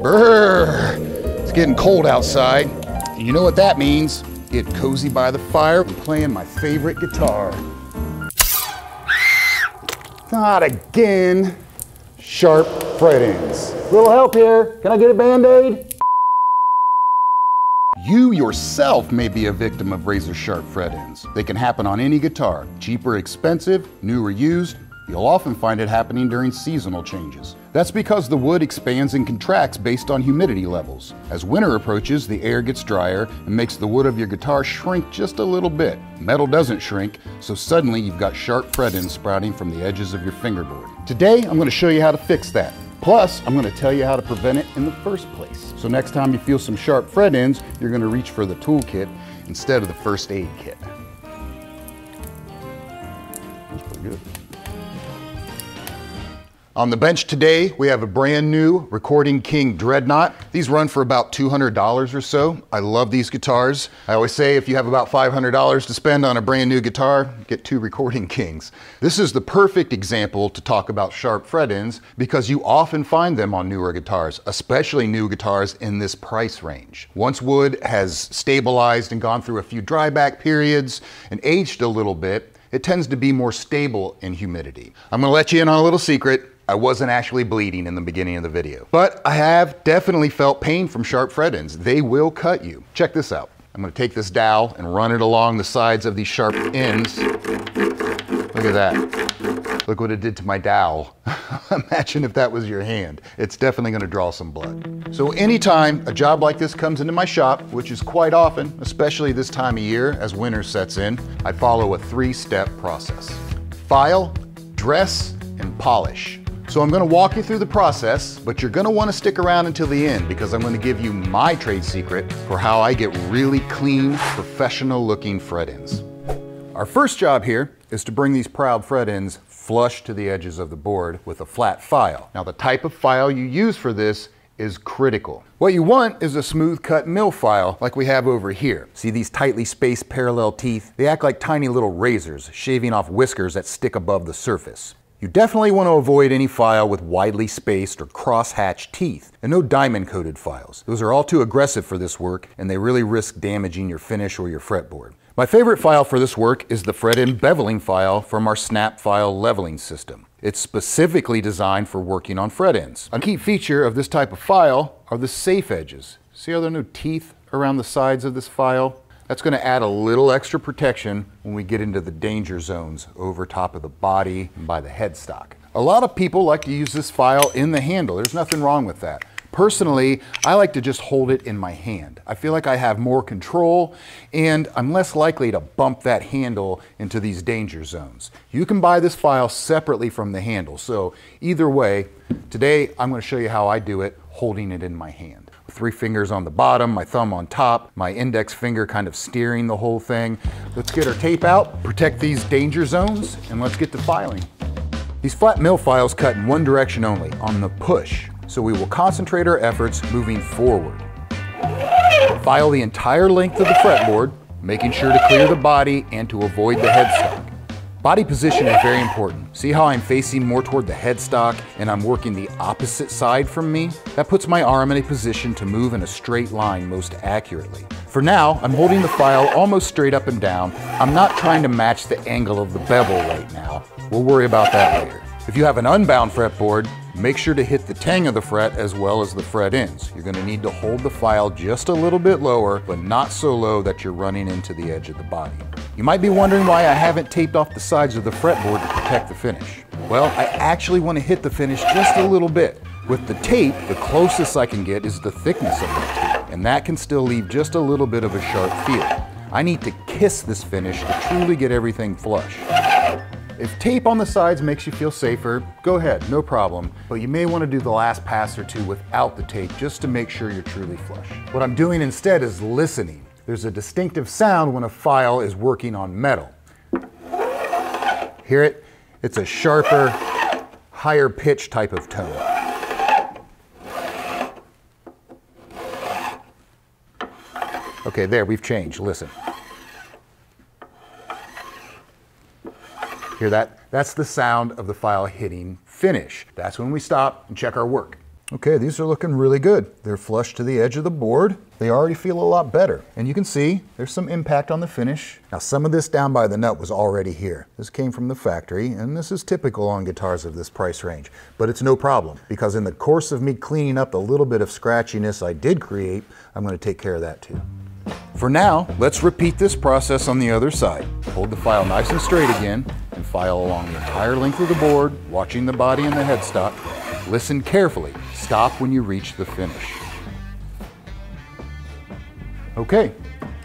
Brrr! It's getting cold outside. And you know what that means? Get cozy by the fire and playing my favorite guitar. Not again. Sharp fret ends. Little help here. Can I get a Band-Aid? You yourself may be a victim of razor sharp fret ends. They can happen on any guitar, cheap or expensive, new or used. You'll often find it happening during seasonal changes. That's because the wood expands and contracts based on humidity levels. As winter approaches, the air gets drier and makes the wood of your guitar shrink just a little bit. Metal doesn't shrink, so suddenly you've got sharp fret ends sprouting from the edges of your fingerboard. Today, I'm going to show you how to fix that. Plus, I'm going to tell you how to prevent it in the first place. So next time you feel some sharp fret ends, you're going to reach for the toolkit instead of the first aid kit. That's pretty good. On the bench today, we have a brand new Recording King Dreadnought. These run for about $200 or so. I love these guitars. I always say if you have about $500 to spend on a brand new guitar, get 2 Recording Kings. This is the perfect example to talk about sharp fret ends because you often find them on newer guitars, especially new guitars in this price range. Once wood has stabilized and gone through a few dryback periods and aged a little bit, it tends to be more stable in humidity. I'm gonna let you in on a little secret. I wasn't actually bleeding in the beginning of the video, but I have definitely felt pain from sharp fret ends. They will cut you. Check this out. I'm gonna take this dowel and run it along the sides of these sharp ends. Look at that. Look what it did to my dowel. Imagine if that was your hand. It's definitely gonna draw some blood. So anytime a job like this comes into my shop, which is quite often, especially this time of year as winter sets in, I follow a 3-step process. File, dress, and polish. So I'm gonna walk you through the process, but you're gonna wanna stick around until the end because I'm gonna give you my trade secret for how I get really clean, professional looking fret ends. Our first job here is to bring these proud fret ends flush to the edges of the board with a flat file. Now the type of file you use for this is critical. What you want is a smooth cut mill file like we have over here. See these tightly spaced parallel teeth? They act like tiny little razors, shaving off whiskers that stick above the surface. You definitely want to avoid any file with widely spaced or cross-hatched teeth, and no diamond-coated files. Those are all too aggressive for this work, and they really risk damaging your finish or your fretboard. My favorite file for this work is the fret end beveling file from our Snapfile leveling system. It's specifically designed for working on fret ends. A key feature of this type of file are the safe edges. See how there are no teeth around the sides of this file? That's going to add a little extra protection when we get into the danger zones over top of the body and by the headstock. A lot of people like to use this file in the handle. There's nothing wrong with that. Personally, I like to just hold it in my hand. I feel like I have more control and I'm less likely to bump that handle into these danger zones. You can buy this file separately from the handle. So either way, today I'm going to show you how I do it holding it in my hand. 3 fingers on the bottom, my thumb on top, my index finger kind of steering the whole thing. Let's get our tape out, protect these danger zones, and let's get to filing. These flat mill files cut in one direction only, on the push, so we will concentrate our efforts moving forward. File the entire length of the fretboard, making sure to clear the body and to avoid the headstock. Body position is very important. See how I'm facing more toward the headstock and I'm working the opposite side from me? That puts my arm in a position to move in a straight line most accurately. For now, I'm holding the file almost straight up and down. I'm not trying to match the angle of the bevel right now. We'll worry about that later. If you have an unbound fretboard, make sure to hit the tang of the fret as well as the fret ends. You're going to need to hold the file just a little bit lower, but not so low that you're running into the edge of the body. You might be wondering why I haven't taped off the sides of the fretboard to protect the finish. Well, I actually want to hit the finish just a little bit. With the tape, the closest I can get is the thickness of the tape, and that can still leave just a little bit of a sharp feel. I need to kiss this finish to truly get everything flush. If tape on the sides makes you feel safer, go ahead, no problem. But you may want to do the last pass or two without the tape just to make sure you're truly flush. What I'm doing instead is listening. There's a distinctive sound when a file is working on metal. Hear it? It's a sharper, higher pitch type of tone. Okay, there, we've changed, listen. Hear that? That's the sound of the file hitting finish. That's when we stop and check our work. Okay, these are looking really good. They're flush to the edge of the board. They already feel a lot better. And you can see there's some impact on the finish. Now, some of this down by the nut was already here. This came from the factory, and this is typical on guitars of this price range. But it's no problem, because in the course of me cleaning up the little bit of scratchiness I did create, I'm going to take care of that too. For now, let's repeat this process on the other side. Hold the file nice and straight again, and file along the entire length of the board, watching the body and the headstock. Listen carefully. Stop when you reach the finish. Okay,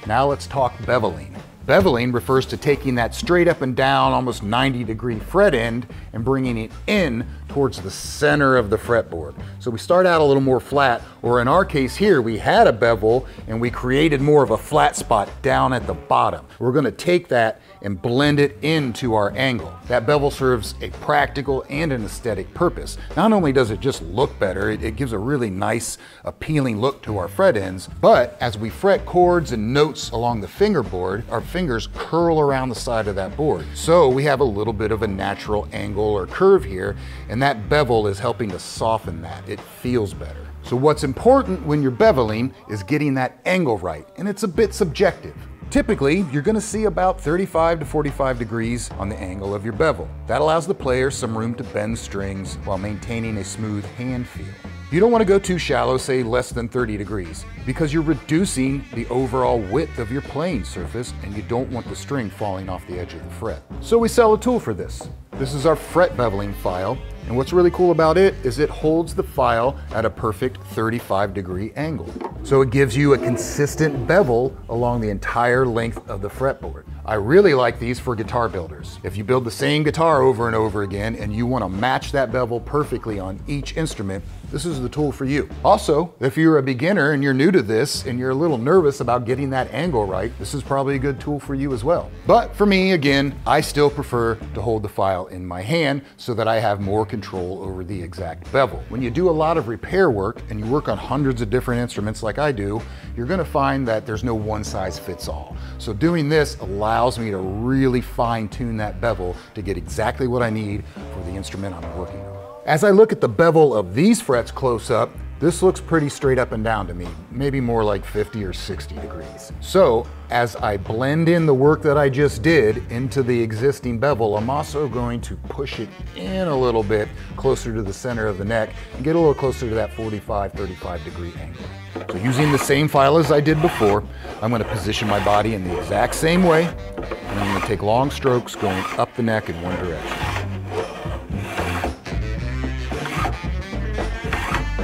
now let's talk beveling. Beveling refers to taking that straight up and down, almost 90-degree fret end and bringing it in towards the center of the fretboard. So we start out a little more flat, or in our case here, we had a bevel and we created more of a flat spot down at the bottom. We're going to take that and blend it into our angle. That bevel serves a practical and an aesthetic purpose. Not only does it just look better, it gives a really nice, appealing look to our fret ends, but as we fret chords and notes along the fingerboard, our fingers curl around the side of that board. So we have a little bit of a natural angle or curve here, and that bevel is helping to soften that. It feels better. So what's important when you're beveling is getting that angle right, and it's a bit subjective. Typically, you're going to see about 35 to 45 degrees on the angle of your bevel. That allows the player some room to bend strings while maintaining a smooth hand feel. You don't want to go too shallow, say less than 30 degrees, because you're reducing the overall width of your playing surface and you don't want the string falling off the edge of the fret. So we sell a tool for this. This is our fret beveling file, and what's really cool about it is it holds the file at a perfect 35-degree angle. So it gives you a consistent bevel along the entire length of the fretboard. I really like these for guitar builders. If you build the same guitar over and over again and you want to match that bevel perfectly on each instrument, this is the tool for you. Also, if you're a beginner and you're new to this and you're a little nervous about getting that angle right, this is probably a good tool for you as well. But for me, again, I still prefer to hold the file in my hand so that I have more control over the exact bevel. When you do a lot of repair work and you work on hundreds of different instruments like I do, you're going to find that there's no one size fits all. So doing this allows me to really fine tune that bevel to get exactly what I need for the instrument I'm working on. As I look at the bevel of these frets close up, this looks pretty straight up and down to me, maybe more like 50 or 60 degrees. So as I blend in the work that I just did into the existing bevel, I'm also going to push it in a little bit closer to the center of the neck and get a little closer to that 45, 35 degree angle. So using the same file as I did before, I'm going to position my body in the exact same way, and I'm going to take long strokes going up the neck in one direction.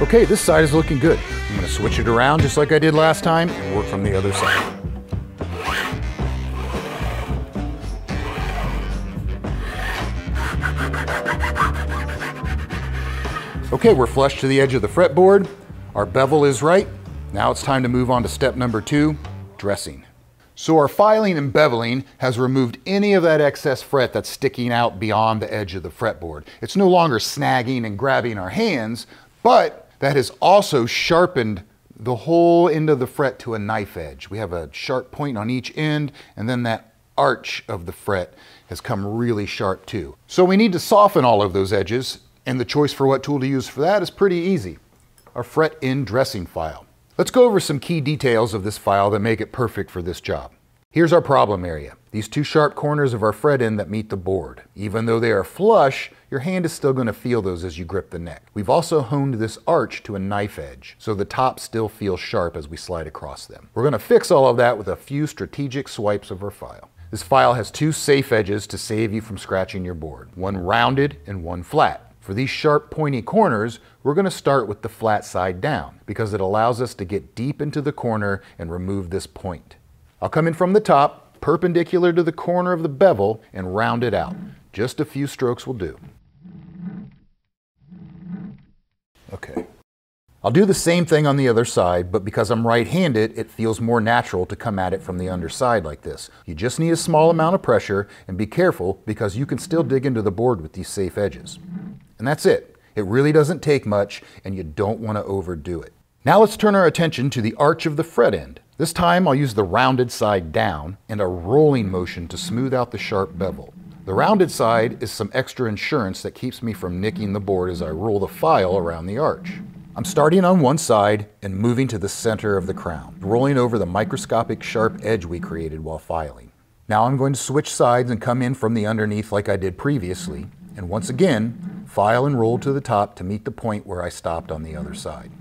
Okay, this side is looking good. I'm going to switch it around just like I did last time and work from the other side. Okay, we're flush to the edge of the fretboard. Our bevel is right. Now it's time to move on to step number 2, dressing. So our filing and beveling has removed any of that excess fret that's sticking out beyond the edge of the fretboard. It's no longer snagging and grabbing our hands, but that has also sharpened the whole end of the fret to a knife edge. We have a sharp point on each end, and then that arch of the fret has come really sharp too. So we need to soften all of those edges, and the choice for what tool to use for that is pretty easy. Our fret end dressing file. Let's go over some key details of this file that make it perfect for this job. Here's our problem area. These two sharp corners of our fret end that meet the board. Even though they are flush, your hand is still going to feel those as you grip the neck. We've also honed this arch to a knife edge, so the top still feels sharp as we slide across them. We're going to fix all of that with a few strategic swipes of our file. This file has two safe edges to save you from scratching your board, one rounded and one flat. For these sharp pointy corners, we're going to start with the flat side down because it allows us to get deep into the corner and remove this point. I'll come in from the top, perpendicular to the corner of the bevel, and round it out. Just a few strokes will do. Okay. I'll do the same thing on the other side, but because I'm right-handed, it feels more natural to come at it from the underside like this. You just need a small amount of pressure, and be careful because you can still dig into the board with these safe edges. And that's it. It really doesn't take much, and you don't want to overdo it. Now let's turn our attention to the arch of the fret end. This time I'll use the rounded side down and a rolling motion to smooth out the sharp bevel. The rounded side is some extra insurance that keeps me from nicking the board as I roll the file around the arch. I'm starting on one side and moving to the center of the crown, rolling over the microscopic sharp edge we created while filing. Now I'm going to switch sides and come in from the underneath like I did previously, and once again, file and roll to the top to meet the point where I stopped on the other side.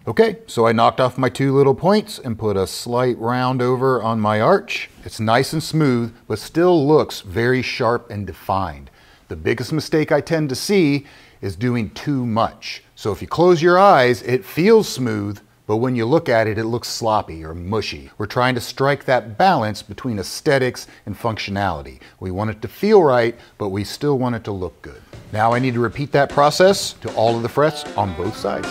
Okay, so I knocked off my two little points and put a slight round over on my arch. It's nice and smooth, but still looks very sharp and defined. The biggest mistake I tend to see is doing too much. So if you close your eyes, it feels smooth, but when you look at it, it looks sloppy or mushy. We're trying to strike that balance between aesthetics and functionality. We want it to feel right, but we still want it to look good. Now I need to repeat that process to all of the frets on both sides.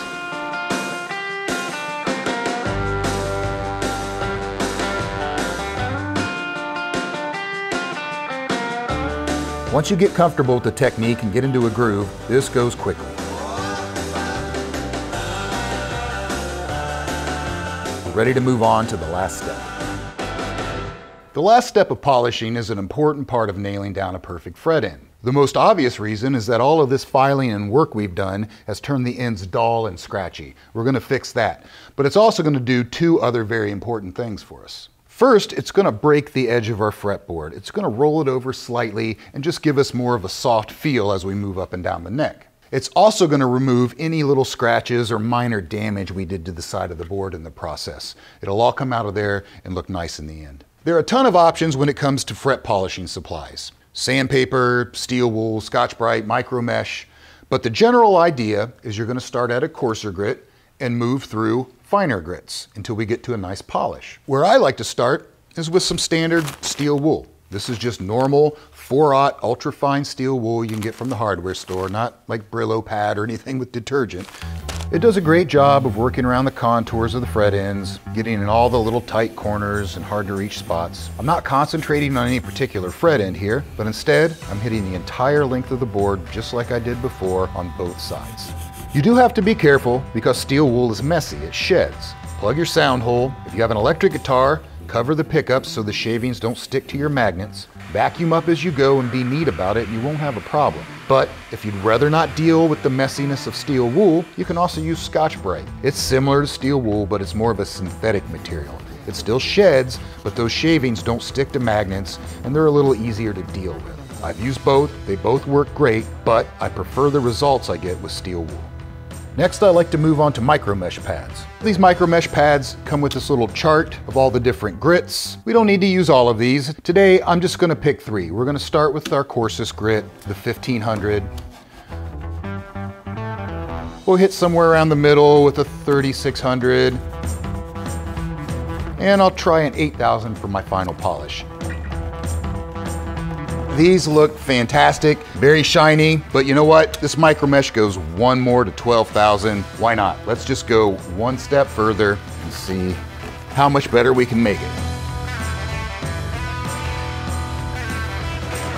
Once you get comfortable with the technique and get into a groove, this goes quickly. We're ready to move on to the last step. The last step of polishing is an important part of nailing down a perfect fret end. The most obvious reason is that all of this filing and work we've done has turned the ends dull and scratchy. We're going to fix that. But it's also going to do two other very important things for us. First, it's going to break the edge of our fretboard. It's going to roll it over slightly and just give us more of a soft feel as we move up and down the neck. It's also going to remove any little scratches or minor damage we did to the side of the board in the process. It'll all come out of there and look nice in the end. There are a ton of options when it comes to fret polishing supplies. Sandpaper, steel wool, Scotch-Brite, micro mesh. But the general idea is you're going to start at a coarser grit and move through finer grits until we get to a nice polish. Where I like to start is with some standard steel wool. This is just normal 4/0 ultra-fine steel wool you can get from the hardware store, not like Brillo pad or anything with detergent. It does a great job of working around the contours of the fret ends, getting in all the little tight corners and hard to reach spots. I'm not concentrating on any particular fret end here, but instead I'm hitting the entire length of the board just like I did before on both sides. You do have to be careful because steel wool is messy, it sheds. Plug your sound hole. If you have an electric guitar, cover the pickups so the shavings don't stick to your magnets. Vacuum up as you go and be neat about it and you won't have a problem. But if you'd rather not deal with the messiness of steel wool, you can also use Scotch-Brite. It's similar to steel wool, but it's more of a synthetic material. It still sheds, but those shavings don't stick to magnets and they're a little easier to deal with. I've used both, they both work great, but I prefer the results I get with steel wool. Next, I like to move on to micro mesh pads. These micro mesh pads come with this little chart of all the different grits. We don't need to use all of these. Today, I'm just gonna pick three. We're gonna start with our coarsest grit, the 1500. We'll hit somewhere around the middle with a 3600. And I'll try an 8000 for my final polish. These look fantastic, very shiny, but you know what? This micro mesh goes one more to 12,000. Why not? Let's just go one step further and see how much better we can make it.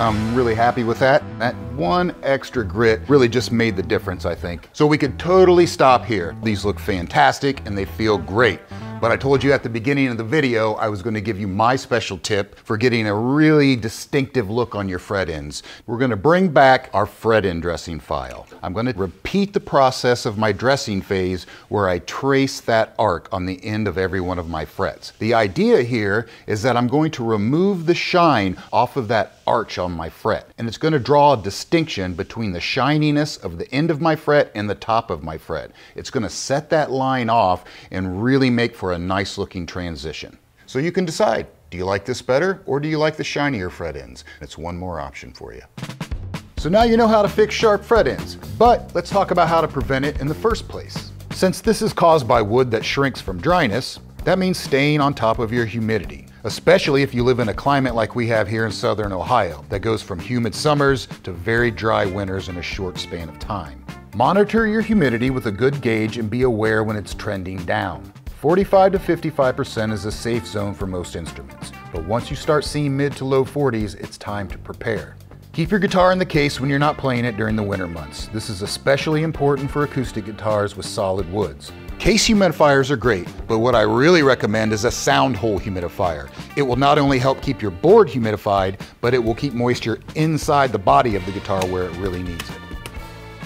I'm really happy with that. That one extra grit really just made the difference, I think. So we could totally stop here. These look fantastic and they feel great. But I told you at the beginning of the video, I was going to give you my special tip for getting a really distinctive look on your fret ends. We're going to bring back our fret end dressing file. I'm going to repeat the process of my dressing phase where I trace that arc on the end of every one of my frets. The idea here is that I'm going to remove the shine off of that arch on my fret. And it's going to draw a distinction between the shininess of the end of my fret and the top of my fret. It's going to set that line off and really make for a nice looking transition. So you can decide, do you like this better or do you like the shinier fret ends? It's one more option for you. So now you know how to fix sharp fret ends, but let's talk about how to prevent it in the first place. Since this is caused by wood that shrinks from dryness, that means staying on top of your humidity, especially if you live in a climate like we have here in southern Ohio that goes from humid summers to very dry winters in a short span of time. Monitor your humidity with a good gauge and be aware when it's trending down. 45 to 55% is a safe zone for most instruments, but once you start seeing mid to low 40s, it's time to prepare. Keep your guitar in the case when you're not playing it during the winter months. This is especially important for acoustic guitars with solid woods. Case humidifiers are great, but what I really recommend is a sound hole humidifier. It will not only help keep your board humidified, but it will keep moisture inside the body of the guitar where it really needs it.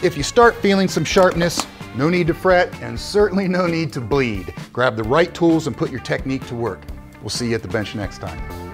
If you start feeling some sharpness, no need to fret and certainly no need to bleed. Grab the right tools and put your technique to work. We'll see you at the bench next time.